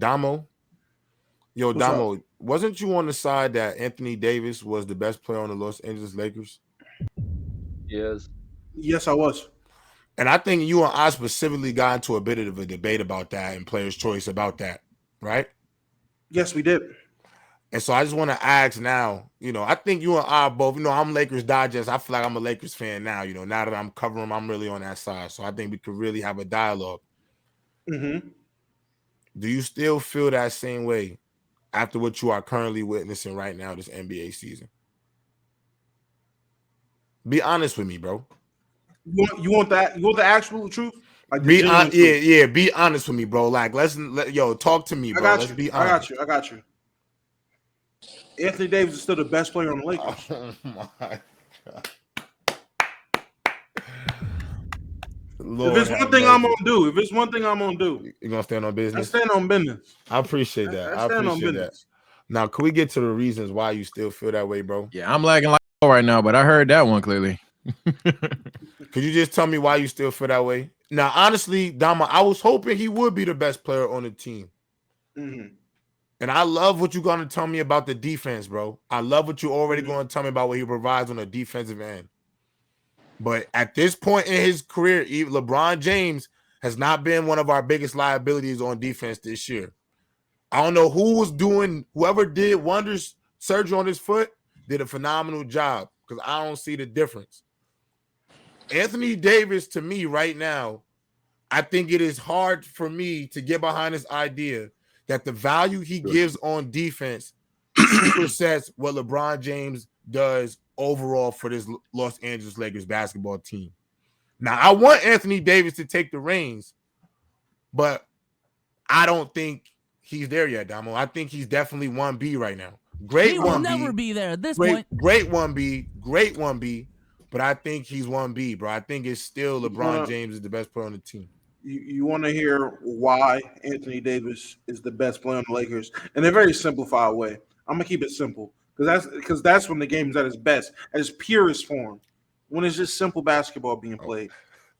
Damo, yo, What's up? Damo, wasn't you on the side that Anthony Davis was the best player on the Los Angeles Lakers? Yes. Yes, I was. And I think you and I specifically got into a bit of a debate about that and players' choice about that, right? Yes, we did. And so I just want to ask now, I think you and I both, I'm Lakers Digest. I feel like I'm a Lakers fan now, now that I'm covering them, I'm really on that side. So I think we could really have a dialogue. Mm-hmm. Do you still feel that same way after what you are currently witnessing right now this NBA season? Be honest with me, bro. You want that? You want the actual truth? Like the genuine truth? Yeah. Be honest with me, bro. Like, talk to me, I bro. got Let's you. be I got honest. you. I got you. Anthony Davis is still the best player on the Lakers. Oh my God. Lord, if it's one thing I'm gonna do, you're gonna stand on I business. stand on business. I appreciate that. I stand on business. Now, can we get to the reasons why you still feel that way, bro? Yeah, I'm lagging like right now, but I heard that one clearly. Could you just tell me why you still feel that way? Now, honestly, Dama, I was hoping he would be the best player on the team. Mm-hmm. And I love what you're going to tell me about the defense, bro. I love what you're already Mm-hmm. going to tell me about what he provides on the defensive end. But at this point in his career, LeBron James has not been one of our biggest liabilities on defense this year. I don't know whoever did wonders surgery on his foot did a phenomenal job because I don't see the difference. Anthony Davis, to me right now, I think it is hard for me to get behind this idea that the value he gives on defense supersets what LeBron James does overall for this Los Angeles Lakers basketball team. Now, I want Anthony Davis to take the reins, but I don't think he's there yet, Damo. I think he's definitely 1B right now. Great 1B. He will never be there at this point. Great 1B. But I think he's 1B, bro. I think it's still LeBron James is the best player on the team. You want to hear why Anthony Davis is the best player on the Lakers in a very simplified way. I'm gonna keep it simple because that's when the game is at its best, at its purest form, when it's just simple basketball being played.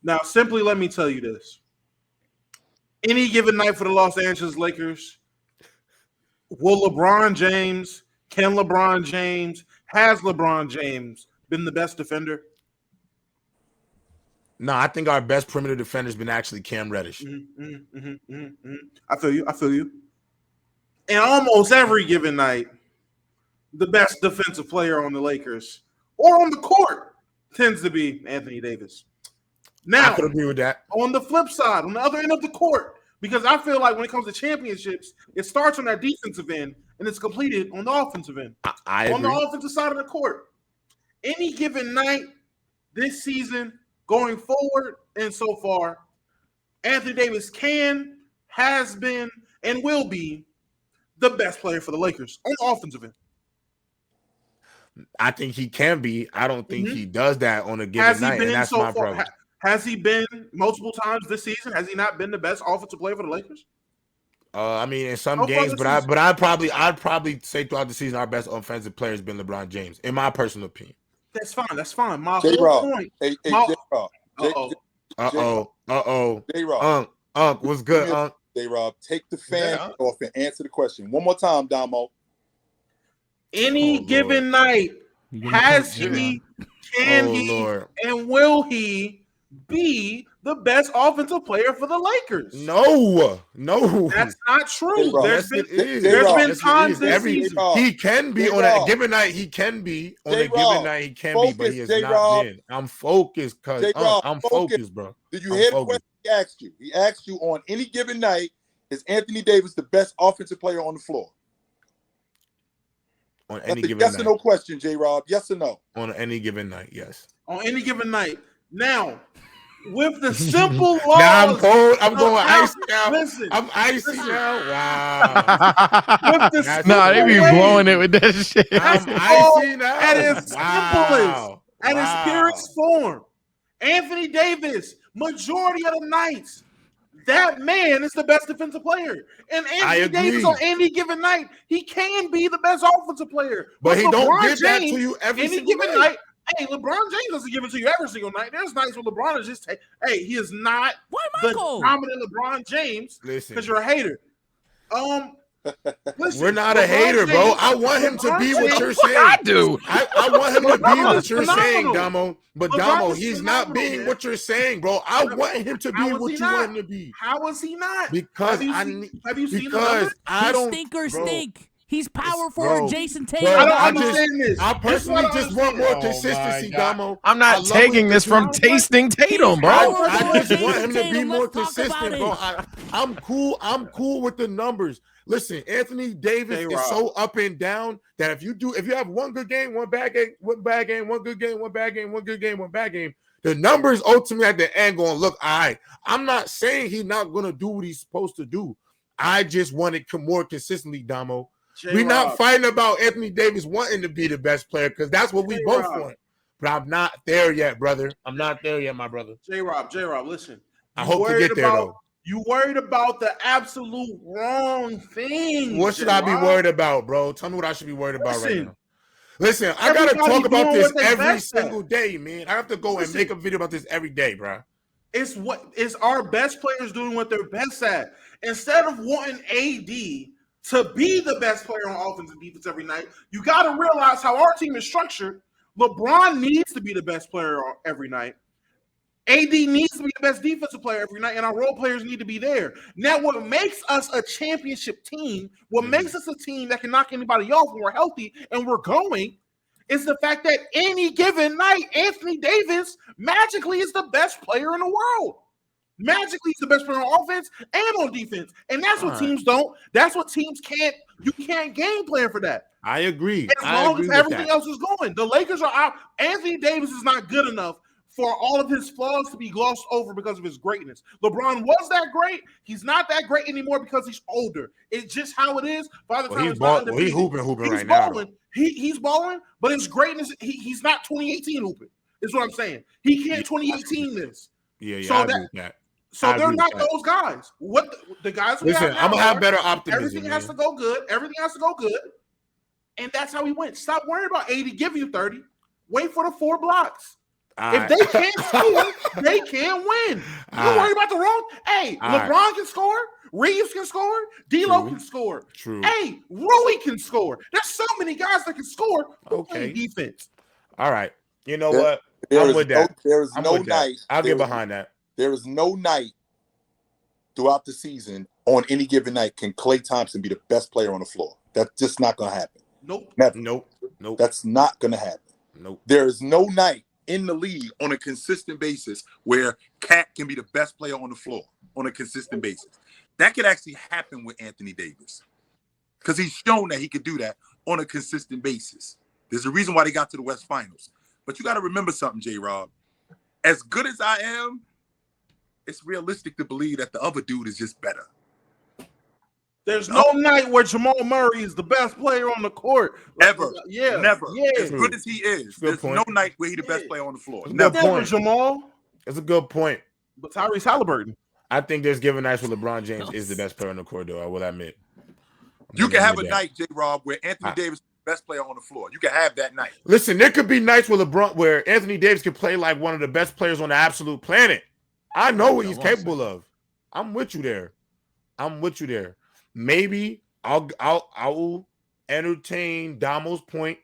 Now, simply let me tell you this: any given night for the Los Angeles Lakers, has LeBron James been the best defender? No, I think our best perimeter defender has been actually Cam Reddish. I feel you. And almost every given night, the best defensive player on the Lakers or on the court tends to be Anthony Davis. Now, I could agree with that. On the flip side, on the other end of the court, because I feel like when it comes to championships, it starts on that defensive end and it's completed on the offensive end. I agree. On the offensive side of the court. Any given night this season, going forward and so far, Anthony Davis has been, and will be the best player for the Lakers on the offensive end. I think he can be. I don't think he does that on a given night, and that's my problem. Has he been multiple times this season? Has he not been the best offensive player for the Lakers? I mean, in some games, but I'd probably say throughout the season our best offensive player has been LeBron James, in my personal opinion. That's fine. My whole point. Hey, J-Rob. J-Rob. What's good, J-Rob, take the fan off and answer the question. One more time, Damo. Any given night, has he, and will he be the best offensive player for the Lakers? No. That's not true. There's been times this season. He can be on a given night. He can be on a given night. He can be, but he has not been. I'm focused, cuz I'm focused, bro. Did you hear the question he asked you? He asked you on any given night, is Anthony Davis the best offensive player on the floor? On any given yes night. Or no question, J-Rob. Yes or no? On any given night, yes. On any given night. Now, with the simple laws. Now I'm cold. I'm going icy now. Listen, I'm icy now. Wow. They be blowing it with that shit. I'm icy now. At its simplest, at its purest form. Anthony Davis, majority of the nights, that man is the best defensive player. And Anthony Davis on any given night, he can be the best offensive player. But he don't give that to you every single night. Hey, LeBron James doesn't give it to you every single night. There's nights where LeBron is he is not the dominant LeBron James because you're a hater. Listen, We're not a LeBron hater, bro. James- I want him to be LeBron what you're James- saying. I do. I want him to be LeBron what is you're saying, phenomenal. Damo. But LeBron Damo, is he's not phenomenal, being man. what you're saying, bro. I want him to be How is what he you not? want him to be. How is he not? Because have you I seen, need, have you seen the because numbers? I He's don't stink or bro, stink. He's power It's- forward bro, Jason bro, Tatum. I don't I just- understand this. I This is personally what I just want more understand. consistency, my God. Damo. I'm I not love taking what this you're from doing. tasting Tatum, He's bro. power I forward just want Jason him to be Tatum. more Let's talk consistent, about bro. it. I'm cool. I'm cool with the numbers. Listen, Anthony Davis is J-Rob. so up and down that if you have one good game, one bad game, one bad game, one good game, one bad game, one good game, one bad game, the numbers ultimately at the end going to look all right. I'm not saying he's not going to do what he's supposed to do. I just want it more consistently, Damo. We're not fighting about Anthony Davis wanting to be the best player because that's what we both want. But I'm not there yet, brother. I'm not there yet, my brother. J-Rob, listen. I hope to get there, though. You worried about the absolute wrong things. What should I be worried about, bro? Tell me what I should be worried about right now. Listen, I got to talk about this every single day, man. I have to go and make a video about this every day, bro. It's our best players doing what they're best at. Instead of wanting AD to be the best player on offense and defense every night, you got to realize how our team is structured. LeBron needs to be the best player every night. AD needs to be the best defensive player every night, and our role players need to be there. Now, what makes us a championship team, what makes us a team that can knock anybody off when we're healthy and we're going, is the fact that any given night, Anthony Davis magically is the best player in the world. Magically, he's the best player on offense and on defense. And that's what teams don't. That's what teams can't. You can't game plan for that. I agree. As long as everything else is going. The Lakers are out. Anthony Davis is not good enough for all of his flaws to be glossed over because of his greatness. LeBron was that great. He's not that great anymore because he's older. It's just how it is. By the time he's hooping right now. He's balling, but his greatness, he's not 2018 hooping. Is what I'm saying. He can't 2018 this. Yeah, so I agree with that. So they're not those guys. What the guys we have now I'm gonna have better optimism. Everything has to go good. Everything has to go good. And that's how he went. Stop worrying about 80 giving you 30. Wait for the 4 blocks. If they can't score, they can't win. You worry about the wrong. Hey, LeBron can score. Reeves can score. D'Lo can score. True. Hey, Rui can score. There's so many guys that can score. Okay. Defense. All right. You know what? There is I'm no with night. I'll get behind that. There is no night throughout the season on any given night can Klay Thompson be the best player on the floor. That's just not going to happen. Nope. Never. Nope. That's not going to happen. Nope. There is no night in the league on a consistent basis where Cat can be the best player on the floor on a consistent basis. That could actually happen with Anthony Davis because he's shown that he could do that on a consistent basis. There's a reason why they got to the West Finals. But you got to remember something, J-Rob. As good as I am, it's realistic to believe that the other dude is just better. There's no night where Jamal Murray is the best player on the court. Ever. Yeah. Never. Yeah. As good as he is, there's no night where he's the best player on the floor. Never, Jamal. That's a good point. But Tyrese Halliburton. I think there's given nights where LeBron James is the best player on the court, though. I will admit. You can have a night, J-Rob, where Anthony Davis is the best player on the floor. You can have that night. Listen, there could be nights where Anthony Davis could play like one of the best players on the absolute planet. I know what he's capable of. I'm with you there. Maybe I will entertain Damo's point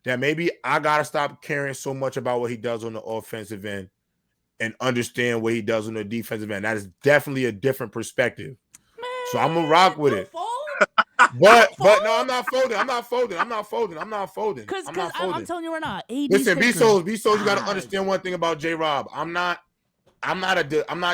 that maybe I gotta stop caring so much about what he does on the offensive end and understand what he does on the defensive end. That is definitely a different perspective. So I'm gonna rock with it. But no, I'm not folding. I'm not folding. Because I'm telling you right now, listen, B-Souls, you gotta understand one thing about J-Rob. I'm not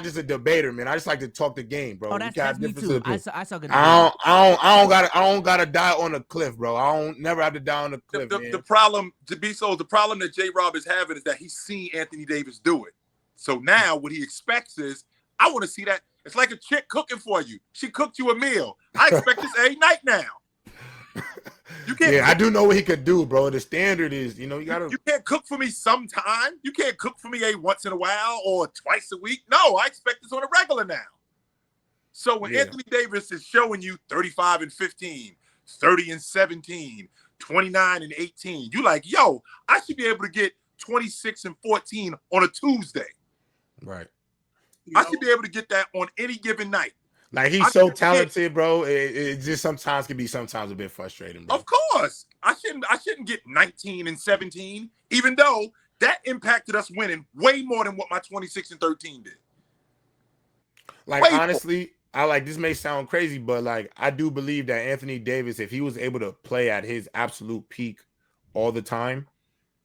just a debater, man. I just like to talk the game, bro. Oh, that's me too. I suck at I don't gotta die on a cliff, bro. I don't never have to die on a cliff. The problem to be so the problem that J-Rob is having is that he's seen Anthony Davis do it. So now what he expects is, I want to see that. It's like a chick cooking for you. She cooked you a meal. I expect this every night now. You can't. Yeah, I do know what he could do, bro. The standard is, you gotta. You can't cook for me sometime. You can't cook for me once in a while or twice a week. No, I expect this on a regular now. So when Anthony Davis is showing you 35 and 15, 30 and 17, 29 and 18, you like, yo, I should be able to get 26 and 14 on a Tuesday. Right. I should be able to get that on any given night. Like he's so talented, bro. It just sometimes can be sometimes a bit frustrating, bro. Of course, I shouldn't get 19 and 17, even though that impacted us winning way more than what my 26 and 13 did. Like way honestly, this may sound crazy, but like I do believe that Anthony Davis, if he was able to play at his absolute peak all the time,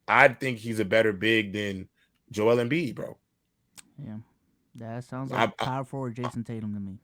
I think he's a better big than Joel Embiid, bro. Yeah, that sounds like power forward Jason Tatum to me.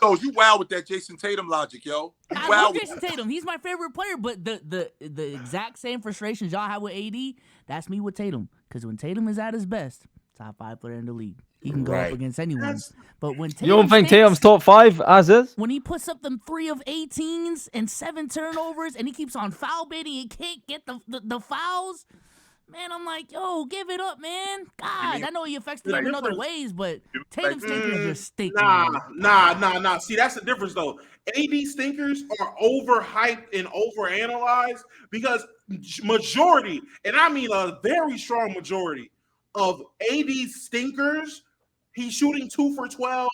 So you wild with that Jason Tatum logic, yo. I love Jason Tatum. He's my favorite player, but the exact same frustrations y'all have with AD, that's me with Tatum. Because when Tatum is at his best, top 5 player in the league. He can go up against anyone. But when Tatum you don't think Tatum's top 5 as is? When he puts up them 3 of 18s and 7 turnovers and he keeps on foul baiting and can't get the fouls, man, I'm like, yo, give it up, man. God, I know he affects the game in other ways, but Tatum stinkers just stink. Nah. See, that's the difference, though. AD stinkers are overhyped and overanalyzed because majority, and I mean a very strong majority of AD stinkers, he's shooting 2 for 12,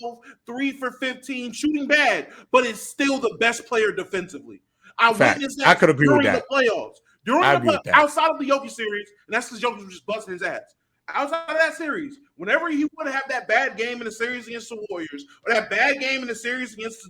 3 for 15, shooting bad, but is still the best player defensively. I witnessed that I could agree with that. The playoffs. Outside of the Jokic series, and that's because Jokic was just busting his ass. Outside of that series, whenever he would have that bad game in the series against the Warriors or that bad game in the series against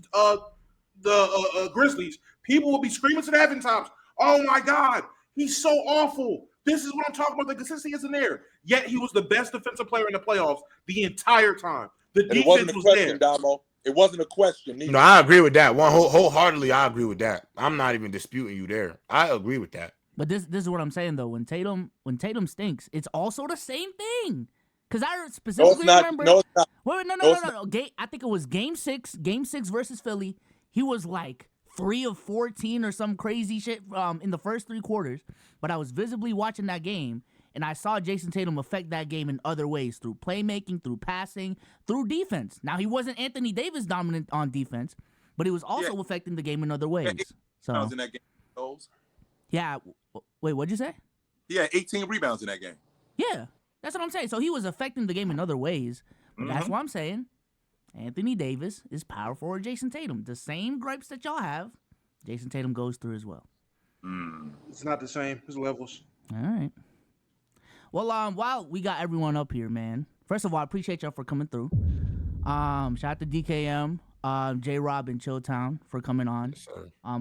the Grizzlies, people will be screaming to the heaven tops, "Oh my God, he's so awful. This is what I'm talking about. The consistency isn't there." Yet he was the best defensive player in the playoffs the entire time. The defense was there. Damo. It wasn't a question. No, I agree with that. Wholeheartedly, I agree with that. I'm not even disputing you there. I agree with that. But this is what I'm saying though. When Tatum stinks, it's also the same thing. Because I specifically remember. No, it's not. Wait, no. I think it was Game 6 versus Philly. He was like 3 of 14 or some crazy shit in the first 3 quarters. But I was visibly watching that game, and I saw Jason Tatum affect that game in other ways, through playmaking, through passing, through defense. Now, he wasn't Anthony Davis dominant on defense, but he was also affecting the game in other ways. So, rebounds in that game. Yeah. Wait, what'd you say? He had 18 rebounds in that game. Yeah, that's what I'm saying. So he was affecting the game in other ways. But that's what I'm saying. Anthony Davis is power forward Jason Tatum. The same gripes that y'all have, Jason Tatum goes through as well. It's not the same. There's levels. All right. Well, while we got everyone up here, man, first of all, I appreciate y'all for coming through. Shout out to DKM, J-Rob and Chilltown for coming on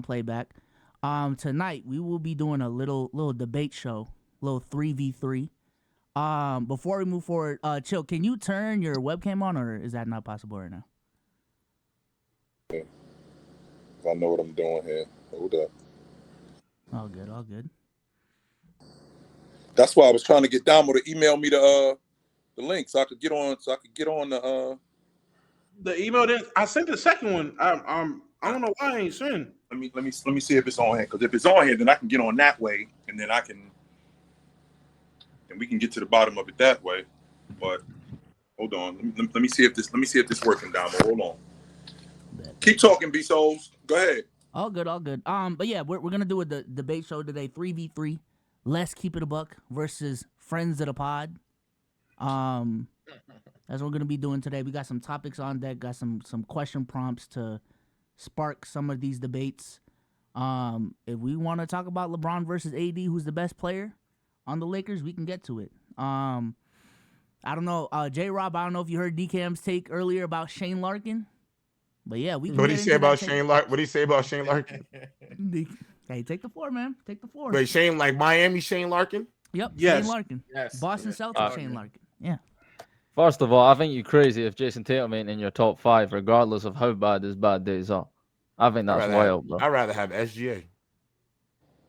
playback. Tonight we will be doing a little debate show, little 3v3. Before we move forward, Chill, can you turn your webcam on, or is that not possible right now? I know what I'm doing here. Hold up. Oh, All good. That's why I was trying to get Damo to email me the link so I could get on. The email. I sent the second one. I don't know why I ain't sent. Let me see if it's on here. Because if it's on here, then I can get on that way, and then we can get to the bottom of it that way. But hold on. Let me see if this working, Damo. Hold on. Keep talking, B-Souls. Go ahead. All good. But yeah, we're gonna do a debate show today, 3v3. Let's keep it a buck versus Friends of the Pod. That's what we're gonna be doing today. We got some topics on deck. Got some question prompts to spark some of these debates. If we want to talk about LeBron versus AD, who's the best player on the Lakers, we can get to it. I don't know, J-Rob, I don't know if you heard DKM's take earlier about Shane Larkin, but yeah, we can. What did he say about Shane Larkin? What did he say about Shane Larkin? Hey, take the floor, man. Take the floor. Wait, Shane, like Miami Shane Larkin? Yep. Yes. Shane Larkin. Yes. Boston Celtics Shane Larkin. Yeah. First of all, I think you're crazy if Jason Tatum ain't in your top 5, regardless of how bad his bad days are. I think that's wild, bro. I'd rather have SGA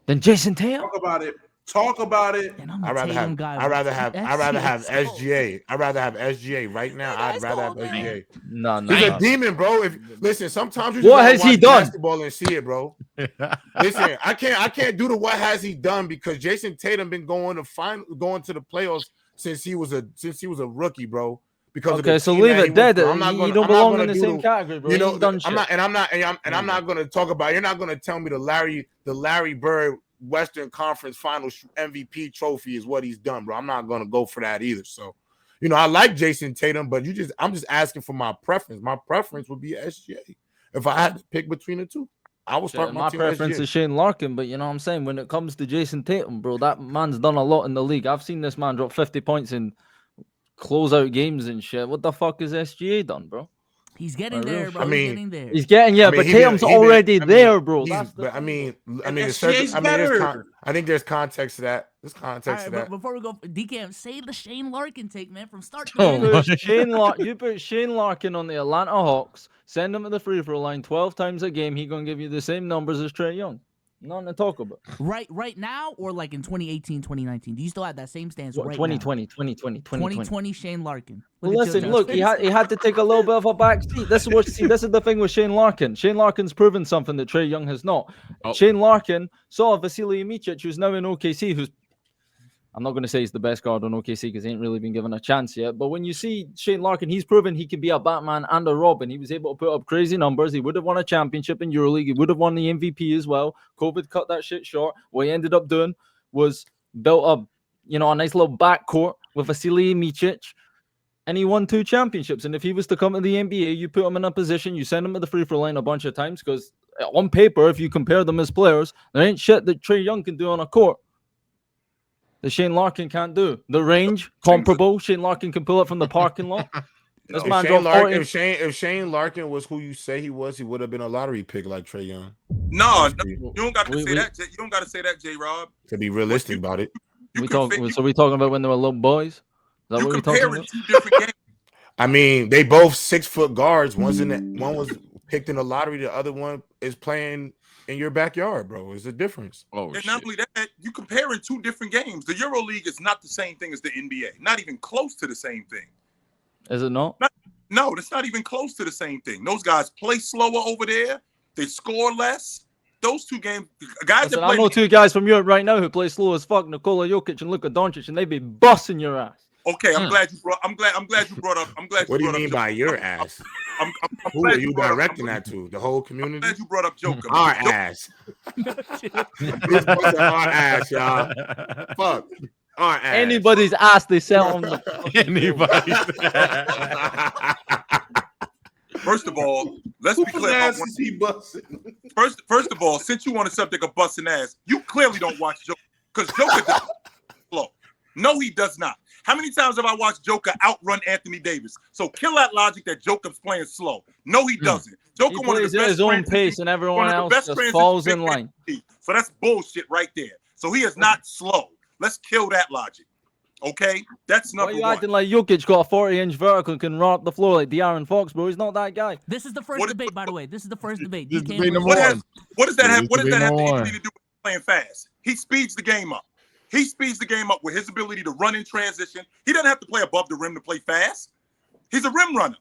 than Jason Tatum. Talk about it. I'd rather have SGA. I'd rather have SGA right now. I'd rather have SGA. No. He's a demon, bro. Listen, sometimes you what has he done? Basketball and see it, bro. Listen, I can't do the what has he done because Jason Tatum been going to the playoffs since he was a rookie, bro. Because so leave it dead. You don't belong in the same category, bro. You know, He's done shit. I'm not going to talk about. You're not going to tell me the Larry Bird Western Conference Finals MVP trophy is what he's done, bro. I'm not going to go for that either. So, You know, I like Jason Tatum, but I'm just asking for my preference. My preference would be SGA. If I had to pick between the two, I would start my team preference SGA. is Shane Larkin, but you know what I'm saying? When it comes to Jason Tatum, bro, that man's done a lot in the league. I've seen this man drop 50 points in closeout games and shit. What the fuck is SGA done, bro? He's getting there, bro. He's getting there. He's getting, but Tatum's already there, bro. That's the but I mean, SGA's better. I think there's context to that. There's context to that. Before we go, DK, say the Shane Larkin take, man, from start to finish. You put Shane Larkin on the Atlanta Hawks, send him to the free throw line 12 times a game. He's gonna give you the same numbers as Trae Young. Nothing to talk about. Right now, or like in 2018, 2019? Do you still have that same stance right 2020, now? 2020 Shane Larkin. Look, he had to take a little bit of a back seat. This is the thing with Shane Larkin. Shane Larkin's proven something that Trae Young has not. Shane Larkin saw Vasilij Micic, who's now in OKC, who's, I'm not going to say he's the best guard on OKC because he ain't really been given a chance yet. But when you see Shane Larkin, he's proven he can be a Batman and a Robin. He was able to put up crazy numbers. He would have won a championship in EuroLeague. He would have won the MVP as well. COVID cut that shit short. What he ended up doing was built up, a nice little backcourt with Vasilij Micic, and he won 2 championships. And if he was to come to the NBA, you put him in a position, you send him to the free throw line a bunch of times because on paper, if you compare them as players, there ain't shit that Trae Young can do on a court that Shane Larkin can't do. The range, comparable. Shane Larkin can pull it from the parking lot. If Shane Larkin was who you say he was, he would have been a lottery pick like Trae Young. No, you don't got to say that. You don't got to say that, J. Rob. To be realistic about it. We talking about when they were little boys? Is that what we talking about? 2 different games. I mean, they both 6-foot guards. One was picked in the lottery. The other one is playing in your backyard, bro. It's a difference. And not only that, you comparing 2 different games. The EuroLeague is not the same thing as the NBA. Not even close to the same thing. Is it not? No, that's not even close to the same thing. Those guys play slower over there. They score less. Those 2 games, guys. I know 2 guys from Europe right now who play slow as fuck, Nikola Jokic and Luka Doncic, and they be busting your ass. Okay, I'm glad you brought up. What do you mean by your ass? Who are you directing that to? The whole community? I'm glad you brought up Joker. Our ass. Our ass, y'all. Fuck. Our ass. Anybody's ass they sell on the anybody's. First of all, let's be clear. Ass is he busting? First of all, since you want a subject of busting ass, you clearly don't watch Joker because Joker does slow. No, he does not. How many times have I watched Joker outrun Anthony Davis? So kill that logic that Joker's playing slow. No, he doesn't. Joker he plays at his own pace, and everyone else just falls in line. So that's bullshit right there. So he is not slow. Let's kill that logic. Okay, that's number one. Why are you acting like Jokic got a 40-inch vertical and can run up the floor like De'Aaron Fox, bro? He's not that guy. This is the first debate, by the way. This is the first debate. What does that have anything to do with playing fast? He speeds the game up. He speeds the game up with his ability to run in transition. He doesn't have to play above the rim to play fast. He's a rim runner.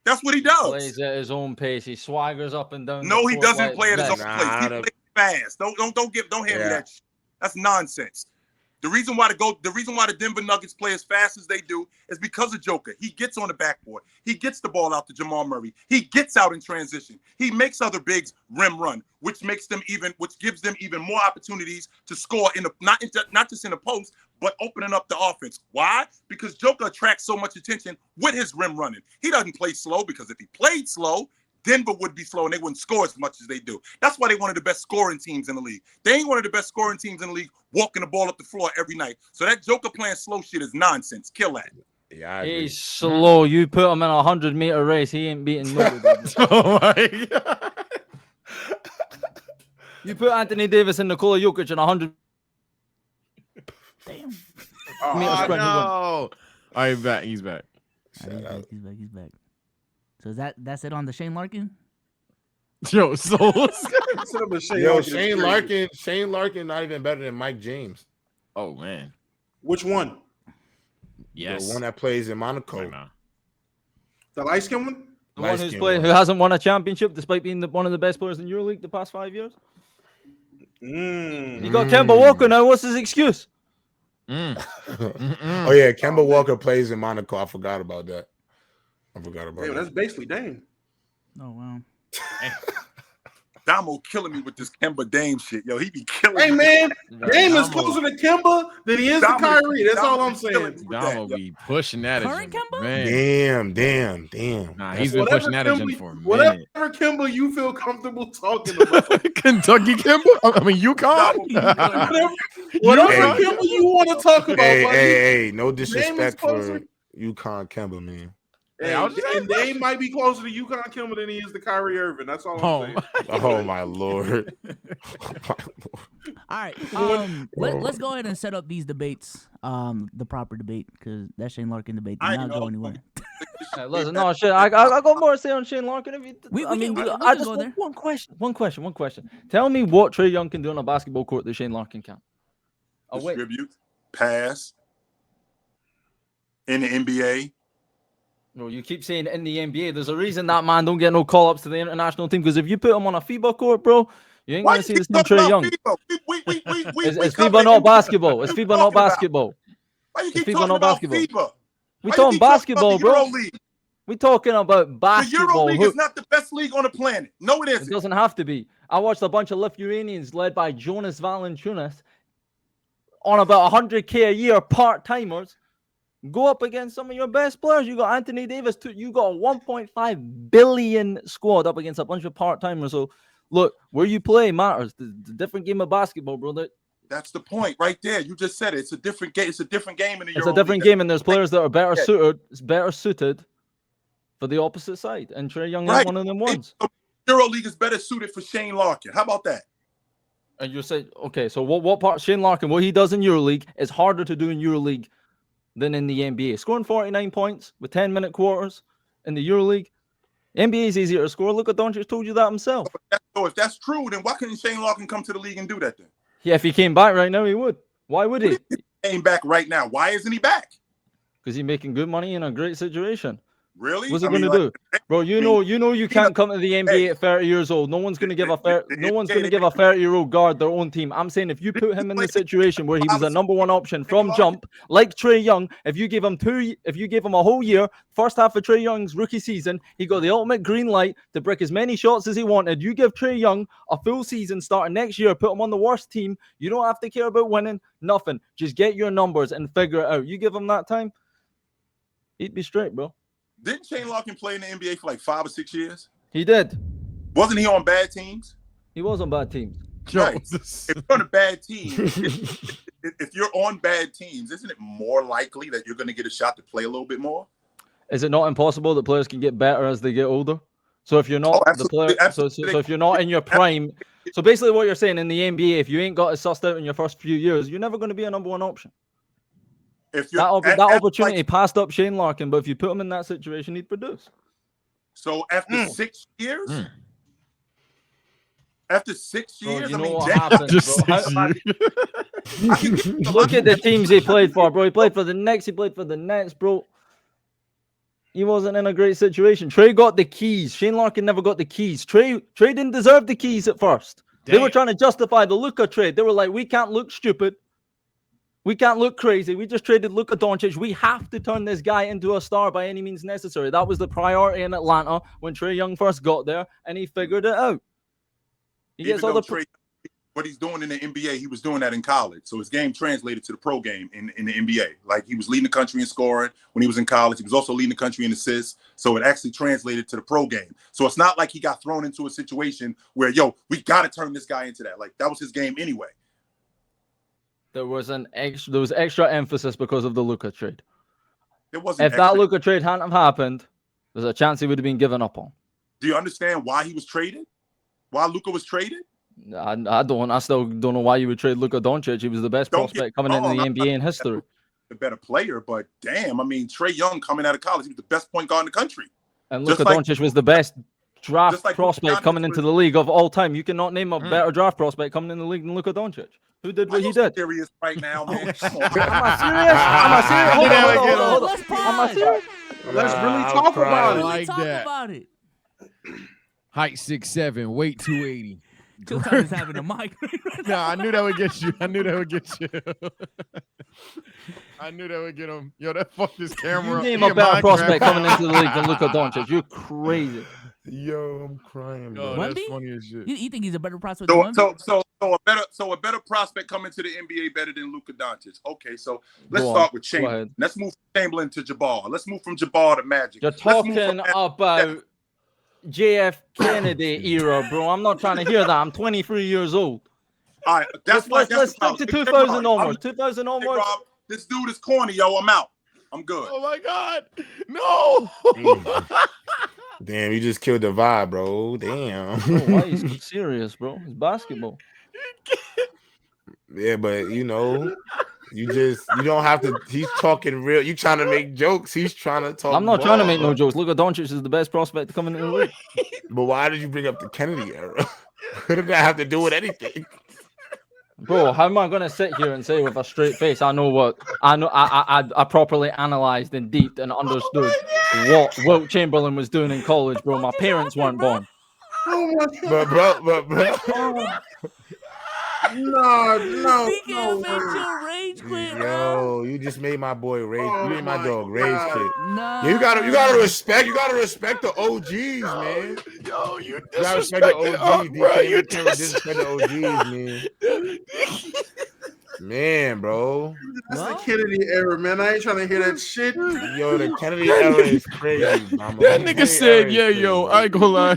That's what he does. He plays at his own pace. He swaggers up and down. No, he doesn't play at his own pace. He plays fast. Don't hand me that shit. That's nonsense. The reason why the Denver Nuggets play as fast as they do is because of Joker. He gets on the backboard. He gets the ball out to Jamal Murray. He gets out in transition. He makes other bigs rim run, which gives them even more opportunities to score not just in the post, but opening up the offense. Why? Because Joker attracts so much attention with his rim running. He doesn't play slow because if he played slow, Denver would be slow and they wouldn't score as much as they do. That's why they're one of the best scoring teams in the league. They ain't one of the best scoring teams in the league walking the ball up the floor every night. So that Joker playing slow shit is nonsense. Kill that. Yeah, he's slow. You put him in a 100-meter race, he ain't beating nobody. Oh my god! You put Anthony Davis and Nikola Jokic in 100. Damn. Oh no! All right, he's back. He's back. So that's it on the Shane Larkin? Yo, Shane Larkin not even better than Mike James. Oh man. Which one? Yes. The one that plays in Monaco. Right now. The light-skinned one? The one who hasn't won a championship despite being one of the best players in EuroLeague the past 5 years. You got Kemba Walker now. What's his excuse? Oh yeah, Kemba Walker plays in Monaco. I forgot about that. That's basically Dame. Oh wow. Damo killing me with this Kemba Dame shit. Yo, he be killing Hey me. man, Dame is Damo- closer to Kimba than he is to Kyrie. That's all I'm saying. Damo be pushing that Current agenda, Kemba? man. Damn. Nah, he's been pushing that agenda for a Whatever minute. Kimba you feel comfortable talking about. Kentucky Kimba? I mean, UConn? Whatever Hey. Kimba you want to talk about, buddy. Hey, no Dame is disrespect closer. for UConn Kemba, man. Hey, and Dame might be closer to UConn Kimba than he is to Kyrie Irving. That's all I'm saying. Oh my lord. All right. Let's go ahead and set up these debates. The proper debate, because that Shane Larkin debate did not go anywhere. Hey, listen, no shit. I got more to say on Shane Larkin. If you, We I mean, can I go just there. one question. Tell me what Trae Young can do on a basketball court that Shane Larkin can. Oh wait. Distribute, pass in the NBA. No, you keep saying in the NBA. There's a reason that man don't get no call ups to the international team, because if you put him on a FIBA court, bro, you ain't gonna see the same Trae Young. It's FIBA not basketball. It's FIBA not basketball. Why you It's keep FIBA talking not about basketball. FIBA? We talking basketball, bro. EuroLeague? We talking about The basketball. EuroLeague is not the best league on the planet. No, it It isn't. doesn't have to be. I watched a bunch of Lithuanians led by Jonas Valanciunas on about 100K a year part-timers go up against some of your best players. You got Anthony Davis, too. You got a 1.5 billion squad up against a bunch of part-timers. So, look, where you play matters. The different game of basketball, brother. That's the point right there. You just said it. It's a different game. It's a different game in the EuroLeague. It's a different game, and there's players that are better suited for the opposite side. And Trae Young is one of them ones. EuroLeague is better suited for Shane Larkin. How about that? And you say, okay, so what part Shane Larkin, what he does in EuroLeague is harder to do in EuroLeague than in the NBA. Scoring 49 points with 10-minute quarters in the EuroLeague. NBA is easier to score. Look at Doncic told you that himself. So if that's true, then why couldn't Shane Larkin come to the league and do that then? Yeah, if he came back right now, he would. Why would he? He came back right now. Why isn't he back? Because he's making good money in a great situation. Really? What's he going to do? Bro, you know you can't come to the NBA at 30 years old. No one's going to give a 30-year-old guard their own team. I'm saying if you put him in the situation where he was a number one option from jump, like Trae Young, if you give him a whole year, first half of Trae Young's rookie season, he got the ultimate green light to break as many shots as he wanted. You give Trae Young a full season starting next year, put him on the worst team. You don't have to care about winning, nothing. Just get your numbers and figure it out. You give him that time, he'd be straight, bro. Didn't Shane Larkin play in the NBA for like 5 or 6 years? He did. Wasn't he on bad teams? He was on bad teams. Right. If you're on a bad team, if you're on bad teams, isn't it more likely that you're going to get a shot to play a little bit more? Is it not impossible that players can get better as they get older? So if you're not the player, so if you're not in your prime, so basically what you're saying in the NBA, if you ain't got it sussed out in your first few years, you're never going to be a number one option. If you're that opportunity passed up Shane Larkin, but if you put him in that situation, he'd produce. So after 6 years, after 6 years, Bro, you I know mean, what happened, bro. Look at the teams he played for, bro. He played for the Knicks. He played for the Nets, bro. He wasn't in a great situation. Trae got the keys. Shane Larkin never got the keys. Trae didn't deserve the keys at first. Damn. They were trying to justify the Luka trade. They were like, we can't look stupid. We can't look crazy. We just traded Luka Doncic. We have to turn this guy into a star by any means necessary. That was the priority in Atlanta when Trae Young first got there, and he figured it out. He gets all the what he's doing in the NBA, he was doing that in college. So his game translated to the pro game in the NBA. Like he was leading the country in scoring when he was in college. He was also leading the country in assists. So it actually translated to the pro game. So it's not like he got thrown into a situation where, we got to turn this guy into that. Like that was his game anyway. There was extra emphasis because of the Luka trade. There wasn't. If that Luka trade hadn't have happened, there's a chance he would have been given up on. Do you understand why he was traded? Why Luka was traded? I don't. I still don't know why you would trade Luka Doncic. He was the best prospect coming into the NBA in history. A better player, but damn, I mean, Trae Young coming out of college, he was the best point guard in the country. And Luka Doncic was the best draft prospect coming into the league of all time. You cannot name a better draft prospect coming in the league than Luka Doncic. Who did what he did? Serious right now, man. Am I serious? Hold on. Am I serious? Let's really talk about it. Like that. Height 6'7", weight 280. Chilltown is having a migraine. No, I knew that would get you. I knew that would get you. I knew that would get him. Yo, that fucked this camera. You name He a better mind prospect grab. coming into the league than Luka Doncic. You're crazy. Yo, I'm crying, bro. Yo, that's Wemby? funny as shit. You think he's a better prospect than So, Wemby? so a better prospect coming to the NBA better than Luka Doncic. Okay, so let's Go on. start with Go ahead. Chamberlain. Let's move from Chamberlain to Jabbar. Let's move from Jabbar to Magic. You're Let's move talking from- about JF Kennedy era, bro. I'm not trying to hear that. I'm 23 years old. All right, that's Let's what stick to 2000 onwards. 2000 Hey, onwards. Rob, this dude is corny, yo. I'm out. I'm good. Oh my God. No. Damn, you just killed the vibe, bro. Damn. Bro, why are you serious, bro? It's basketball. Yeah, but you know, you don't have to. He's talking real. You trying to make jokes. He's trying to talk. I'm not trying to make no ball. jokes. Luka Doncic is the best prospect coming in the league. But why did you bring up the Kennedy era? What did that have to do with anything? Bro, how am I gonna sit here and say with a straight face? I know what I know. I properly analyzed and deep and understood what Wilt Chamberlain was doing in college, bro. My parents weren't born. Oh my God. But bro. No DK made way. your rage quit, bro. Yo, you just made my boy rage. Oh You made my my dog rage God. kid. No. Yeah, you gotta respect the OGs, man. Yo, you You gotta respect the disrespected OGs, us, bro. DK. You You can't disrespect the OGs, man. Man, bro. That's the What? Kennedy era, man. I ain't trying to hear that shit. Yo, the Kennedy era is crazy, mama. That The nigga Kennedy said, era is "Yeah, crazy, yo, bro. I ain't gonna lie.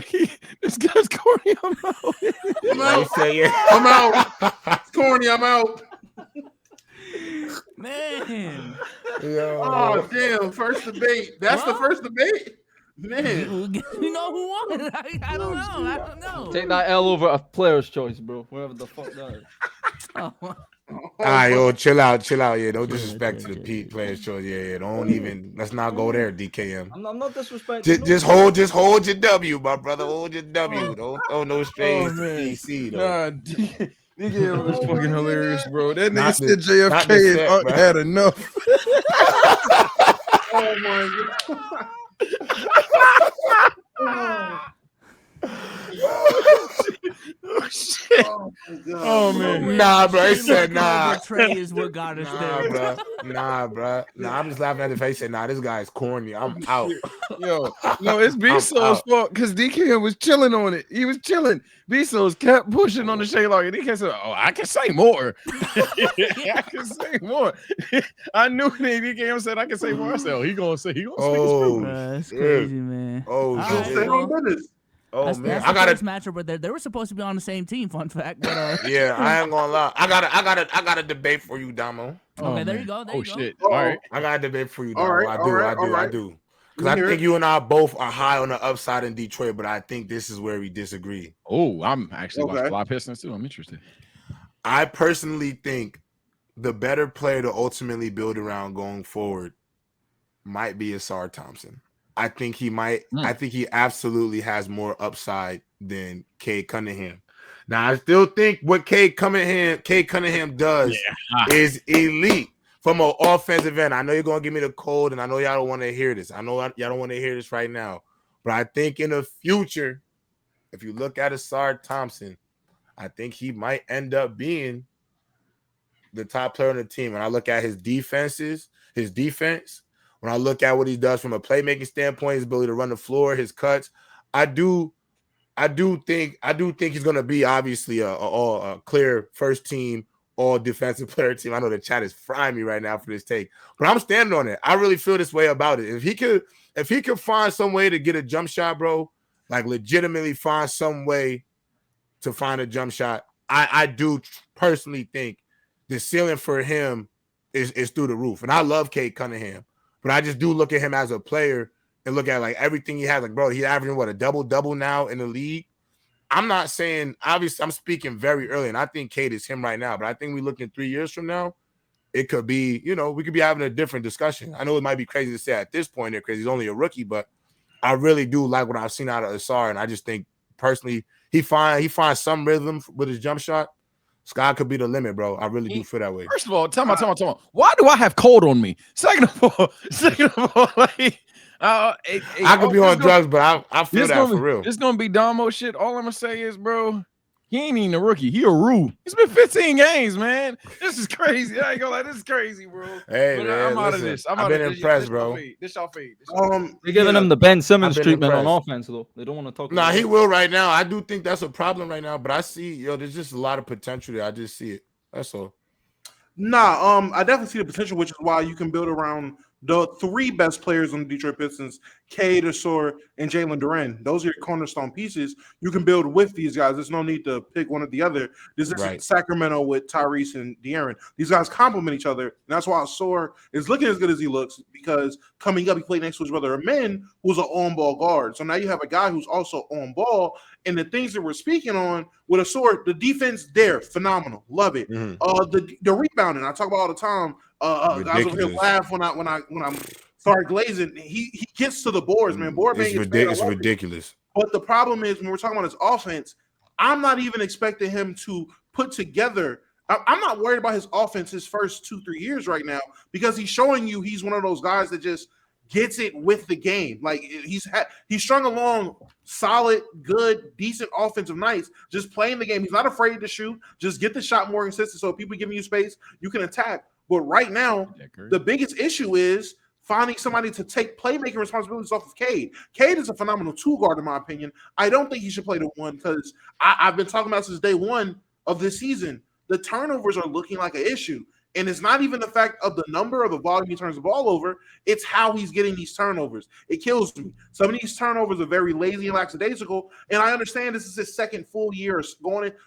This guy's corny. I'm out." I'm Yeah, he out. said, yeah. I'm out. It's corny. I'm out. Man. Yo. Oh damn! First debate. That's the Well- first debate. Man. You know who won? I don't know. I don't know. Take that L over a player's choice, bro. Whatever the fuck that is. Oh, All right, yo, chill out. Yeah, don't Yeah, disrespect yeah, to the yeah, Pete players' choice. Yeah, don't even. Let's not go there, DKM. I'm not disrespecting. Just hold your W, my brother. Hold your W. Don't throw no strings to DC though. Nah, DK was fucking hilarious, bro. That nigga Not said the- not JFK the has set, bro. had enough. Oh my God. Oh shit. Oh my God. Oh man. Nah, bro. He said nah. Betrayal is what got us there. Nah, bro. Nah, I'm just laughing at the face. Said, nah, this guy's corny. I'm out. Yo, no, it's I'm B-Soul's out. fault because DK was chilling on it. He was chilling. B-Soul's kept pushing on the Shea Lock, and DK said, "Oh, I can say more. I can say more." I knew that DK said, "I can say more." I said, "Oh, he gonna say his Oh, truth." That's shit. crazy, man. Oh, All Don't right, say shit. no well, business. Oh that's, man, that's I the gotta. first matchup, but they were supposed to be on the same team. Fun fact, but Yeah, I ain't gonna lie. I got a debate for you, Damo. okay, there you go. There Oh you go. shit. Uh-oh. All right. I got a debate for you, All Damo. right, I all do. right, all right. Because Let I me hear think it. you and I both are high on the upside in Detroit, but I think this is where we disagree. Oh, I'm actually Okay. watching Fly Pistons too. I'm interested. I personally think the better player to ultimately build around going forward might be Asar Thompson. I think he might. I think he absolutely has more upside than Cade Cunningham. Now, I still think what Cade Cunningham does is elite from an offensive end. I know you're gonna give me the cold, and I know y'all don't want to hear this. I know y'all don't want to hear this right now, but I think in the future, if you look at Asar Thompson, I think he might end up being the top player on the team. When I look at his defense, when I look at what he does from a playmaking standpoint, his ability to run the floor, his cuts, I do think he's going to be obviously a clear first team all defensive player team. I know the chat is frying me right now for this take, but I'm standing on it. I really feel this way about it. If he could find some way to get a jump shot, bro, like legitimately find some way to find a jump shot, I do personally think the ceiling for him is through the roof. And I love Cade Cunningham, but I just do look at him as a player and look at like everything he has. Like, bro, he's averaging a double now in the league. I'm not saying, obviously, I'm speaking very early, and I think Cade is him right now. But I think we look in 3 years from now, it could be, we could be having a different discussion. I know it might be crazy to say at this point because he's only a rookie, but I really do like what I've seen out of Asar, and I just think personally he finds some rhythm with his jump shot. Sky could be the limit, bro. I really do feel that way. First of all, tell me. Why do I have cold on me? Second of all, like, I could be on drugs, but I feel that for real. It's gonna be Damo shit. All I'm gonna say is, bro, He ain't even a rookie. He a roo. He's been 15 games, man. This is crazy. I ain't gonna lie. This is crazy, bro. Hey, But man, I'm out of listen, this. I've been impressed, bro. This y'all fade. They're giving him the Ben Simmons been treatment on impressed. offense, though. They don't want to talk. Nah, about he it. will right now. I do think that's a problem right now, but I see, there's just a lot of potential there. I just see it. That's all. Nah, I definitely see the potential, which is why you can build around the three best players on the Detroit Pistons: Cade, Asor, and Jalen Duren. Those are your cornerstone pieces. You can build with these guys. There's no need to pick one or the other. This isn't Right. Sacramento with Tyrese and De'Aaron. These guys complement each other, and that's why Asor is looking as good as he looks, because coming up, he played next to his brother Amin, who's an on-ball guard. So now you have a guy who's also on ball. And the things that we're speaking on with Asor, the defense there, phenomenal, love it. Mhm. The rebounding, I talk about all the time. Guys over here Ridiculous. laugh when I'm start glazing. He gets to the boards, man. Board It's, bang is great. I it's love it. ridiculous. But the problem is when we're talking about his offense, I'm not even expecting him to put together. I'm not worried about his offense his first 2-3 years right now, because he's showing you he's one of those guys that just gets it with the game. Like he's strung along solid, good, decent offensive nights, just playing the game. He's not afraid to shoot. Just get the shot more consistent. So if people giving you space, you can attack. But right now, the biggest issue is finding somebody to take playmaking responsibilities off of Cade. Cade is a phenomenal two guard, in my opinion. I don't think he should play the one, because I've been talking about since day one of this season. The turnovers are looking like an issue. And it's not even the fact of the number or the volume he turns the ball over. It's how he's getting these turnovers. It kills me. Some of these turnovers are very lazy and lackadaisical. And I understand this is his second full year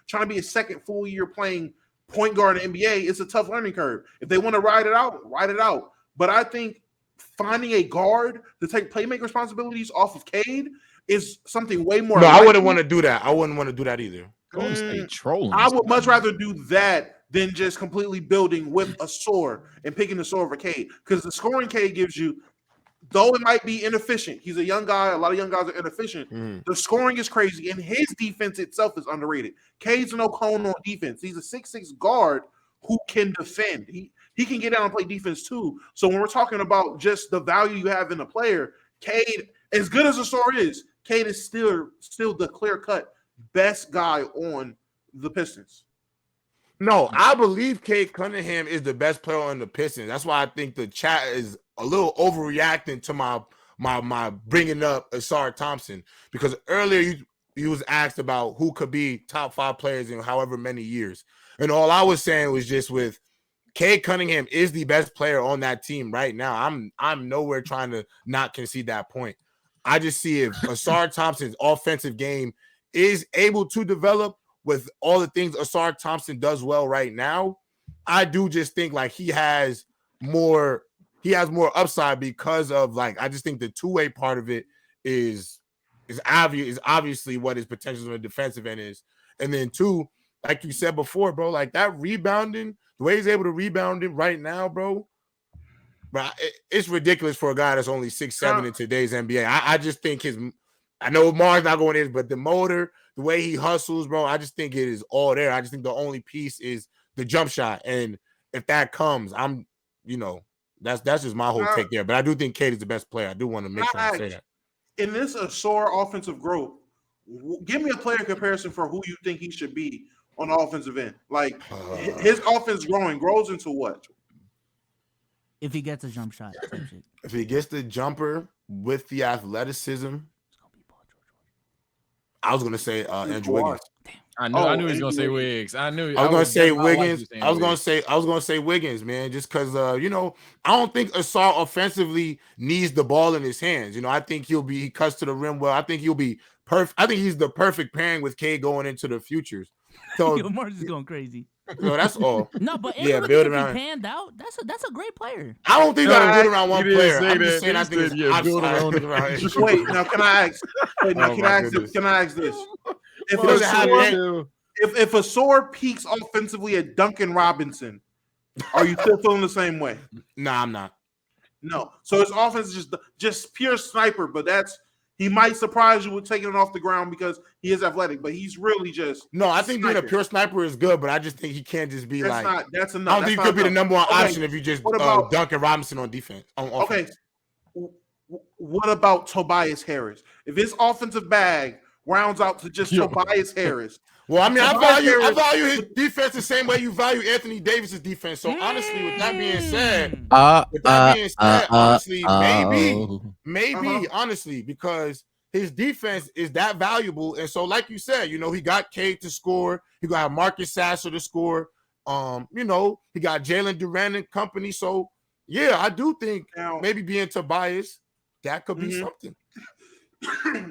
trying to be a second full year playing point guard in the NBA. It's a tough learning curve. If they want to ride it out. But I think finding a guard to take playmaking responsibilities off of Cade is something way more. No, I wouldn't want to do that. I wouldn't want to do that either. Golden State trolling. I would much rather do that than just completely building with Asor and picking Asor over Cade, because the scoring Cade gives you, though it might be inefficient. He's a young guy. A lot of young guys are inefficient. The scoring is crazy, and his defense itself is underrated. Cade's no cone on defense. He's a 6'6" guard who can defend. He can get down and play defense too. So when we're talking about just the value you have in a player, Cade, as good as Asor is, Cade is still the clear-cut best guy on the Pistons. No, I believe Cade Cunningham is the best player on the Pistons. That's why I think the chat is a little overreacting to my bringing up Asar Thompson, because earlier you was asked about who could be top 5 players in however many years, and all I was saying was just with Cade Cunningham is the best player on that team right now. I'm nowhere trying to not concede that point. I just see if Asar Thompson's offensive game is able to develop with all the things Asar Thompson does well right now, I do just think like he has more upside, because of like, I just think the two-way part of it is obviously what his potential on the defensive end is. And then two, like you said before, bro, like that rebounding, the way he's able to rebound it right now, bro, it's ridiculous for a guy that's only 6'7" in today's NBA. I just think I know Mark's not going in, but the motor, the way he hustles, bro, I just think it is all there. I just think the only piece is the jump shot. And if that comes, that's just my whole take there. But I do think Cade is the best player. I do want to make sure I say that. In this Asor offensive growth, give me a player comparison for who you think he should be on the offensive end. Like his offense grows into what? If he gets a jump shot. If he gets the jumper with the athleticism, I was gonna say Andrew Wiggins. I knew he was gonna say Wiggs. I was gonna say Wiggins. I was gonna say Wiggins, man, just because I don't think Asar offensively needs the ball in his hands. I think he cuts to the rim well. I think he'll be perfect. I think he's the perfect pairing with Cade going into the futures. So Mark's is going crazy. That's all. No, but build around. He panned out. That's a great player. I don't think that build around one player. I'm just saying I think it's build around. Wait, now can I ask? Can I ask this? If Asor peaks offensively at Duncan Robinson, are you still feeling the same way? Nah, I'm not. No. So his offense is just pure sniper, but he might surprise you with taking it off the ground because he is athletic, but he's really just I think being a pure sniper is good, but I just think he can't just be that's enough. I don't think he could be the number one option if you just Duncan Robinson on defense. On offense. Okay. What about Tobias Harris? If his offensive bag rounds out to just Tobias Harris. Well, I mean, I Tobias value his defense the same way you value Anthony Davis's defense. So honestly, with that being said, honestly, maybe, honestly, because his defense is that valuable. And so, like you said, you know, he got Cade to score. He got Marcus Sasser to score. You know, he got Jalen Duran and company. So, yeah, I do think maybe being Tobias, that could be something.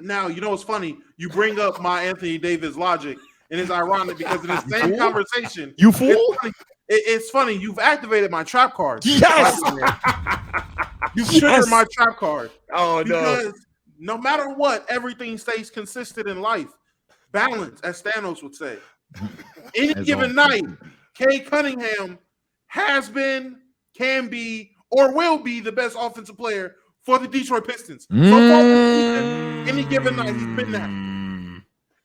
Now, you know what's funny? You bring up my Anthony Davis logic, and it's ironic because in the same conversation, you fool. It's funny. You've activated my trap card. Yes, you triggered my trap card. Oh because no matter what, everything stays consistent in life. Balance, as Thanos would say. Any given night, Cade Cunningham has been, can be, or will be the best offensive player for the Detroit Pistons. So far this season, any given night, he's been that.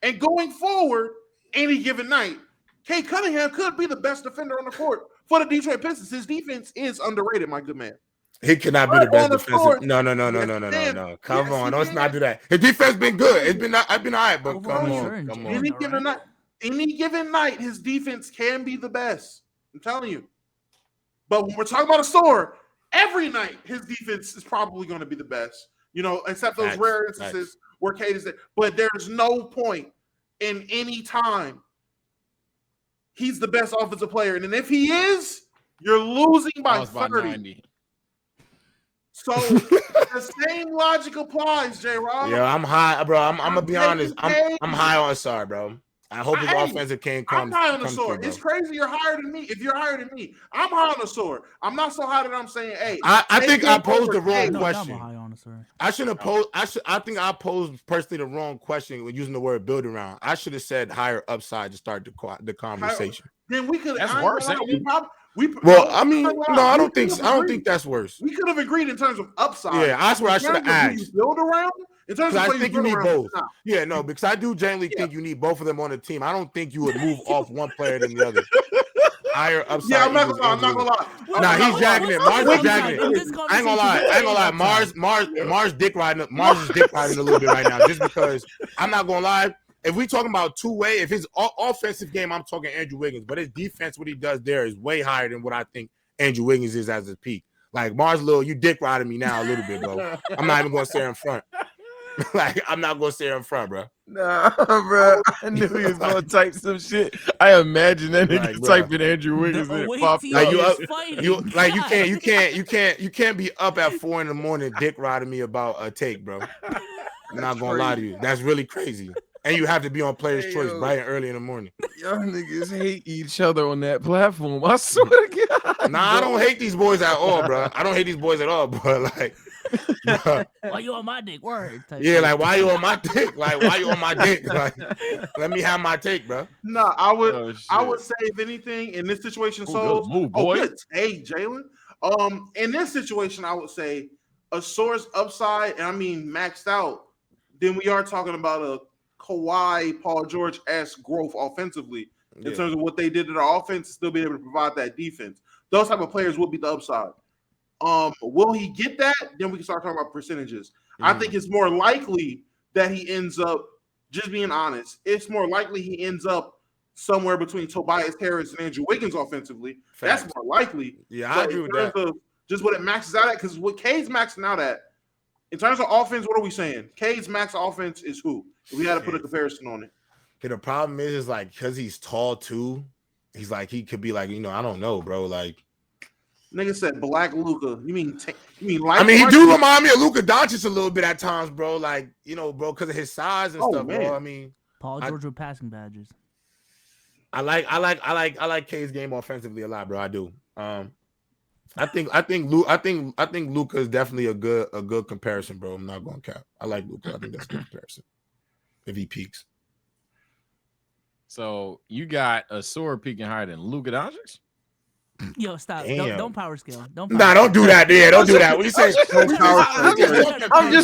And going forward, any given night, Cade Cunningham could be the best defender on the court for the Detroit Pistons. His defense is underrated, my good man. He cannot be the best defensive. No. Come on, let's not do that. His defense been good. I've been all right, but come on. Any given night, his defense can be the best. I'm telling you. But when we're talking about a store, every night his defense is probably going to be the best. You know, except those rare instances where Cade is there. But there's no point in any time he's the best offensive player. And then if he is, you're losing by 30. So the same logic applies, J-Rob. Yeah, I'm high, bro. I'm gonna be honest. I'm high on Asar, bro. I hope his offensive game comes. I'm high on the sword. It's crazy you're higher than me. If you're higher than me, I'm high on the sword. I'm not so high that I'm saying, hey. I think I posed the wrong question. High on the sword. I shouldn't have posed. I think I posed personally the wrong question when using the word build around. I should have said higher upside to start the conversation. Then we could. That's worse. I don't think that's worse. We could have agreed in terms of upside. Yeah, I swear I should have asked. Build around. In terms of I think you need both. Now. Yeah, no, because I do genuinely think you need both of them on the team. I don't think you would move off one player than the other. Higher upside. Yeah, I'm not gonna lie. Nah, he's dragging it. Mars is dragging it. I ain't gonna lie. Mars dick riding. Mars is dick riding a little bit right now, just because I'm not gonna lie. If we talking about two-way, if his offensive game, I'm talking Andrew Wiggins, but his defense, what he does there is way higher than what I think Andrew Wiggins is as his peak. Like Mars, you dick riding me now a little bit, bro. I'm not even gonna stay in front. Like I'm not gonna stay in front, bro. Nah, bro. I knew he was gonna type some shit. I imagine that nigga typing Andrew Wiggins in. You can't be up at 4 a.m. dick riding me about a take, bro. I'm not gonna lie to you. That's really crazy. And you have to be on Player's Choice bright and early in the morning. Y'all niggas hate each other on that platform. I swear to God. Nah, I don't hate these boys at all, bro. I don't hate these boys at all, but like, why you on my dick? Word. Yeah, like why you on my dick? Like why you on my dick? Like, let me have my take, bro. No, I would say if anything in this situation. Good take, Jalen. In this situation, I would say a source upside, and I mean maxed out. Then we are talking about a Kawhi, Paul George-esque growth offensively in terms of what they did to their offense, still be able to provide that defense. Those type of players will be the upside. Will he get that? Then we can start talking about percentages. I think it's more likely that he ends up, just being honest, it's more likely he ends up somewhere between Tobias Harris and Andrew Wiggins offensively. Facts. That's more likely. Yeah, I agree with that. Of just what it maxes out at, because what Cade's maxing out at, in terms of offense, what are we saying? Cade's max offense is who? If we had to put a comparison on it. Okay, the problem is like because he's tall too, he's like he could be like, I don't know, bro. Like nigga said black Luka. You mean he do remind me of Luka Doncic a little bit at times, bro. Like, bro, because of his size and stuff, man. Bro. I mean Paul George with passing badges. I like Cade's game offensively a lot, bro. I do. I think Luka is definitely a good comparison, bro. I'm not going to cap. I like Luka. I think that's a good comparison if he peaks. So you got a sword peaking higher than Luka Doncic? Yo, stop. Damn. Don't power scale. Don't. Nah, don't do that. Yeah, don't do that. We say I'm just like, don't do that to I'm me.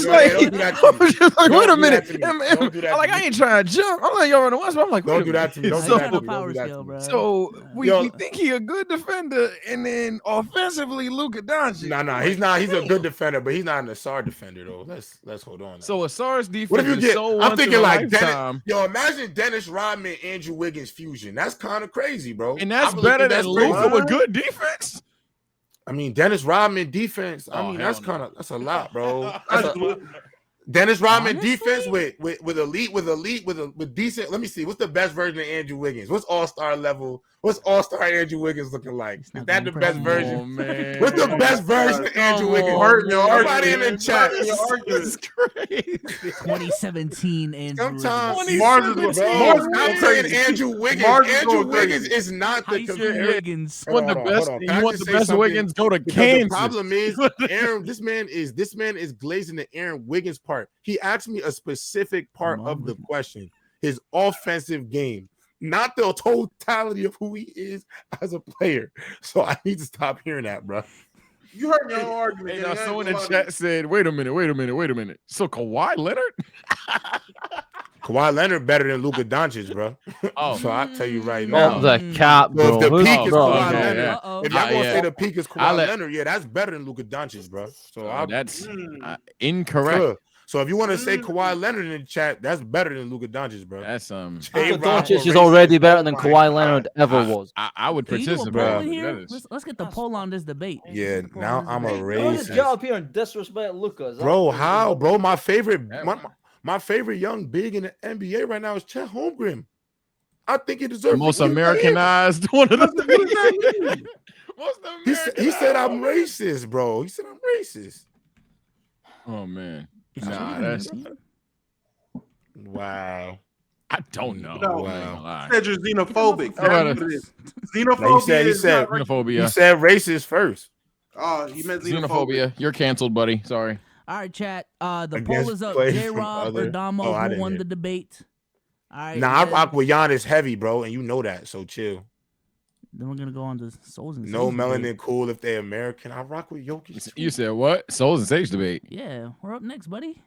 just like, Don't wait a do minute. that to me. Don't do that I'm like, to I me. ain't trying to jump. I'm like, y'all in the West, but I'm like, wait Don't a do that minute. to me. Don't do I that ain't to trying me. to power Don't do that scale, to me. bro. So we Yo. think he a good defender, and then offensively, Luka Doncic. Nah, he's not. He's a good defender, but he's not an Asar defender though. Let's hold on. Now. So Asar's defense What if you is get? so I'm once in thinking a like lifetime. Dennis. Yo, imagine Dennis Rodman, Andrew Wiggins fusion. That's kind of crazy, bro. And that's I really better think than crazy. Luka with good defense. I mean, Dennis Rodman defense. I Oh, mean, hell that's no. that's a lot, bro. I That's just a, Dennis Rodman Honestly? defense with decent. Let me see. What's the best version of Andrew Wiggins? What's all-star level? What's all-star Andrew Wiggins looking like? It's Is not that gonna the best impress me. version? Oh, man. What's the best version of Andrew Wiggins? Somebody in the chat. It's crazy. 2017 Andrew. Sometimes Wiggins. Mars is bro, Mars is I'm going saying crazy. Andrew Wiggins. Mars is Andrew going Wiggins crazy. is not the High school computer. Wiggins. You want the best? Can You I want just the say best something? Wiggins? Go to Because Kansas. the problem is, Aaron, this man is glazing the Aaron Wiggins part. He asked me a specific part of the question, his offensive game, not the totality of who he is as a player. So I need to stop hearing that, bro. You heard your own argument. Hey, now Danny. I ain't someone in the gonna lie to chat said, wait a minute. So Kawhi Leonard? Kawhi Leonard better than Luka Doncic, bro. Oh. So I'll tell you right Not now. the cap, So if bro. the peak is Bro, Kawhi bro. Leonard, Uh-oh. if y'all gonna yeah. say the peak is I'll Kawhi let- Leonard, yeah, that's better than Luka Doncic, bro. So I'll That's you. incorrect. Good. So if you want to say Kawhi Leonard in the chat, that's better than Luka Doncic, bro. That's Hey, Luka Rob, Doncic is racist. already better than Oh my Kawhi God. Leonard ever was. I would Can you do a participate. poll in in here? this. Let's get the poll on this debate. Yeah, Let's get the poll now on this I'm a debate. Don't just racist. get up here and disrespect Luka. Bro, how, bro? My favorite, Yeah. my favorort young big in the NBA right now is Chet Holmgren. I think he The deserves most to win right here. Americanized one of the What does that mean? Most He said I'm Americanized. racist, bro. He said I'm racist. Oh man. Is Nah, that that's American? Wow. I don't know. No. I ain't gonna lie. You said you're xenophobic. How about That's what it is. No, Xenophobia he is said not racial. Xenophobia. He said racist first. Oh, he meant xenophobia. Xenophobia. You're canceled, buddy. Sorry. All right, chat. The poll Against is up. players J from Rob other- or Damo, Oh, I who didn't won hear. the debate? All right. Nah, I then- rock with Giannis heavy, bro, and you know that. So chill. Then we're gonna go on to Souls and No Sage debate. melanin cool if they American. I rock with Jokic. You said what? Souls and Sage debate. Yeah, we're up next, buddy.